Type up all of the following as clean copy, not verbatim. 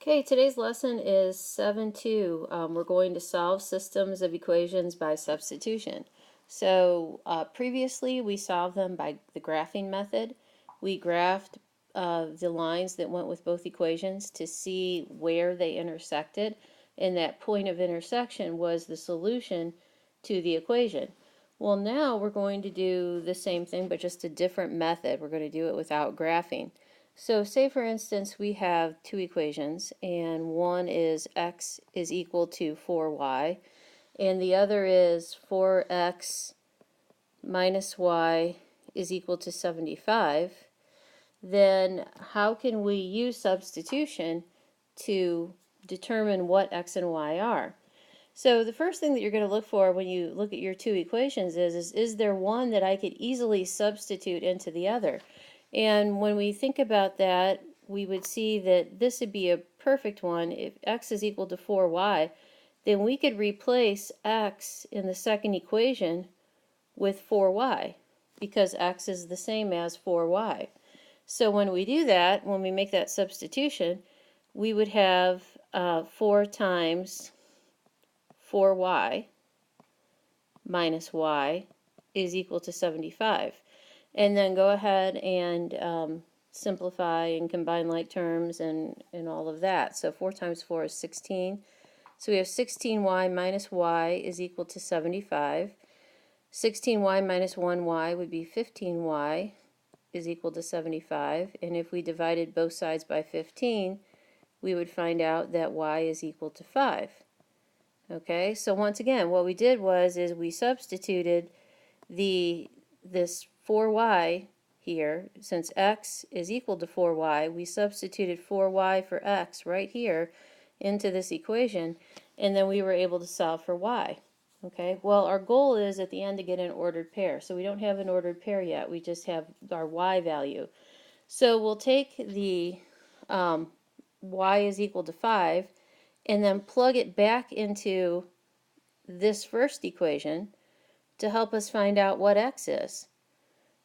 Okay, today's lesson is 7.2. We're going to solve systems of equations by substitution. So previously we solved them by the graphing method. We graphed the lines that went with both equations to see where they intersected, and that point of intersection was the solution to the equation. Well, now we're going to do the same thing, but just a different method. We're going to do it without graphing. So say for instance we have two equations, and one is x is equal to 4y and the other is 4x minus y is equal to 75. Then how can we use substitution to determine what x and y are? So the first thing that you're going to look for when you look at your two equations is there one that I could easily substitute into the other? And when we think about that, we would see that this would be a perfect one. If x is equal to 4y, then we could replace x in the second equation with 4y, because x is the same as 4y. So when we do that, when we make that substitution, we would have 4 times 4y minus y is equal to 75. And then go ahead and simplify and combine like terms and all of that. So 4 times 4 is 16. So we have 16y minus y is equal to 75. 16y minus 1y would be 15y is equal to 75. And if we divided both sides by 15, we would find out that y is equal to 5. Okay, so once again, what we did is we substituted this 4y here. Since x is equal to 4y, we substituted 4y for x right here into this equation, and then we were able to solve for y. Okay, well, our goal is at the end to get an ordered pair. So we don't have an ordered pair yet, we just have our y value. So we'll take the y is equal to 5 and then plug it back into this first equation to help us find out what x is.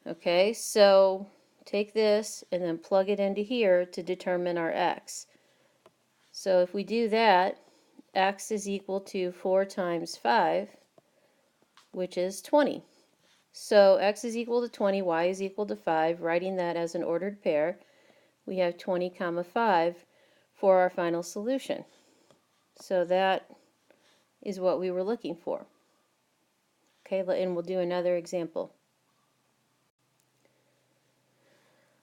Okay, so take this and then plug it into here to determine our x. So if we do that, x is equal to 4 times 5, which is 20. So x is equal to 20, y is equal to 5. Writing that as an ordered pair, we have 20 comma 5 for our final solution. So that is what we were looking for. Okay, and we'll do another example.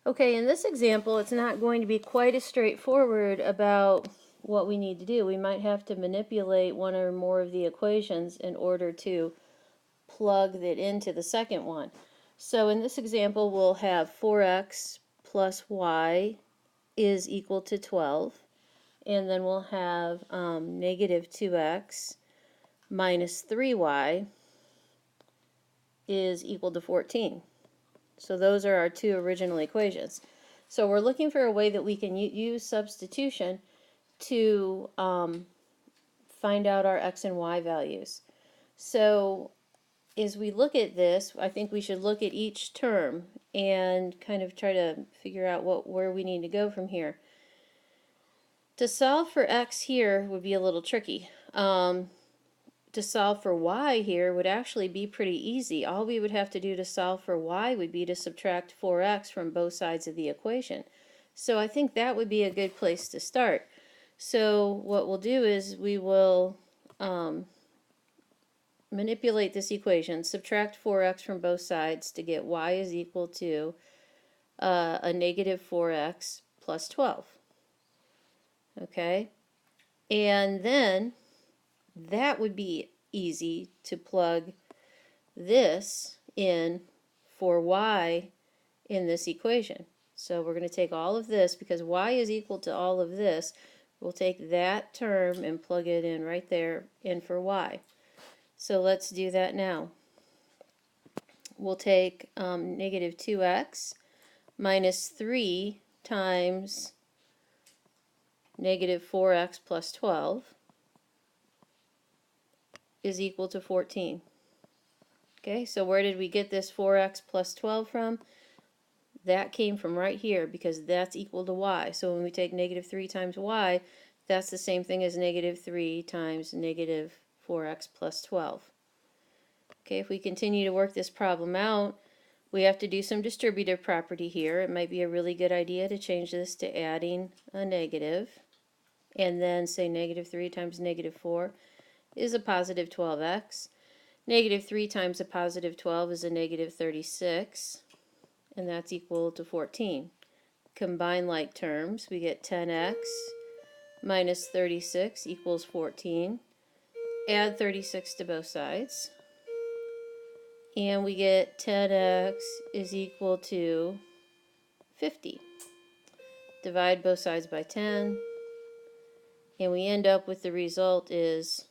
Okay, in this example, it's not going to be quite as straightforward about what we need to do. We might have to manipulate one or more of the equations in order to plug it into the second one. So in this example, we'll have 4x plus y is equal to 12. And then we'll have negative 2x minus 3y is equal to 14. So those are our two original equations. So we're looking for a way that we can use substitution to find out our x and y values. So as we look at this, I think we should look at each term and kind of try to figure out where we need to go from here. To solve for x here would be a little tricky. To solve for y here would actually be pretty easy. All we would have to do to solve for y would be to subtract 4x from both sides of the equation. So I think that would be a good place to start. So what we'll do is we will manipulate this equation, subtract 4x from both sides to get y is equal to a negative 4x plus 12. Okay, and then that would be easy to plug this in for y in this equation. So we're going to take all of this, because y is equal to all of this, we'll take that term and plug it in right there in for y. So let's do that now. We'll take negative 2x minus 3 times negative 4x plus 12 is equal to 14. Okay, so where did we get this 4x plus 12 from? that came from right here because that's equal to y. So when we take negative 3 times y, that's the same thing as negative 3 times negative 4x plus 12. Okay, if we continue to work this problem out, we have to do some distributive property here. It might be a really good idea to change this to adding a negative, and then say negative 3 times negative 4 is a positive 12x. Negative 3 times a positive 12 is a negative 36, and that's equal to 14. Combine like terms, we get 10x minus 36 equals 14. Add 36 to both sides, and we get 10x is equal to 50. Divide both sides by 10, and we end up with the result is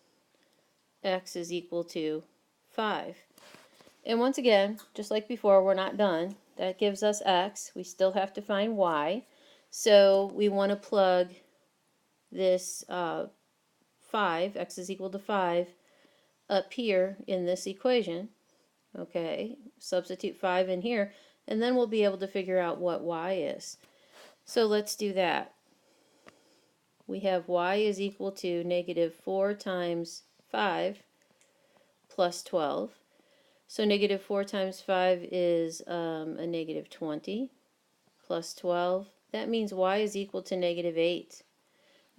x is equal to 5. And once again, just like before, we're not done. That gives us x. We still have to find y. So we want to plug this 5, x is equal to 5, up here in this equation. Okay, substitute 5 in here, and then we'll be able to figure out what y is. So let's do that. We have y is equal to negative 4 times 5 plus 12. So negative 4 times 5 is a negative 20 plus 12. That means y is equal to negative 8.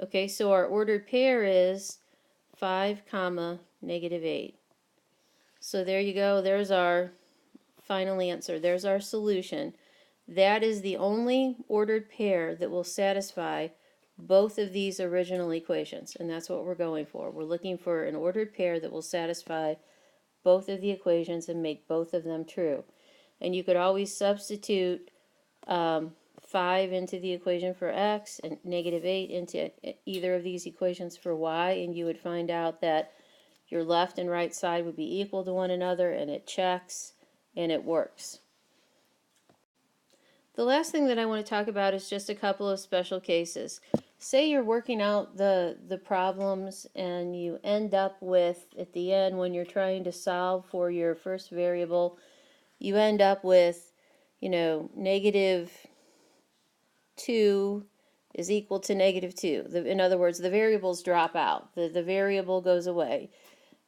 Okay, so our ordered pair is 5 comma negative 8. So there you go. There's our final answer. There's our solution. That is the only ordered pair that will satisfy both of these original equations, and that's what we're going for. We're looking for an ordered pair that will satisfy both of the equations and make both of them true. And you could always substitute 5 into the equation for x and negative 8 into either of these equations for y, and you would find out that your left and right side would be equal to one another, and it checks and it works. The last thing that I want to talk about is just a couple of special cases. Say you're working out the problems and you end up with, at the end when you're trying to solve for your first variable, you end up with, negative 2 is equal to negative 2. In other words, the variables drop out. The variable goes away.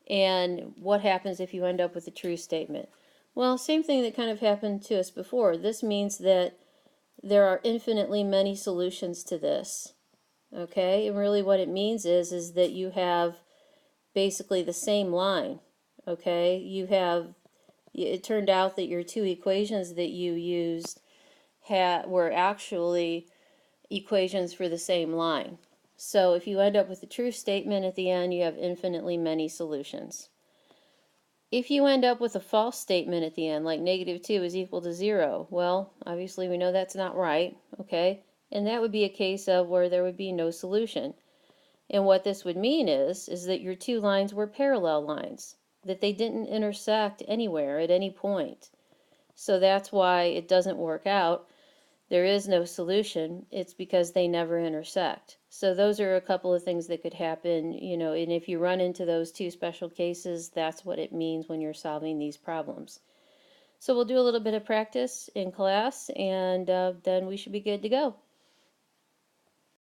And what happens if you end up with a true statement? Well, same thing that kind of happened to us before. This means that there are infinitely many solutions to this. Okay, and really what it means is that you have basically the same line. Okay, it turned out that your two equations that you used were actually equations for the same line. So if you end up with a true statement at the end, you have infinitely many solutions. If you end up with a false statement at the end, like negative 2 is equal to 0, well, obviously we know that's not right, okay? And that would be a case of where there would be no solution. And what this would mean is that your two lines were parallel lines, that they didn't intersect anywhere at any point. So that's why it doesn't work out. There is no solution. It's because they never intersect. So those are a couple of things that could happen, and if you run into those two special cases, that's what it means when you're solving these problems. So we'll do a little bit of practice in class, and then we should be good to go.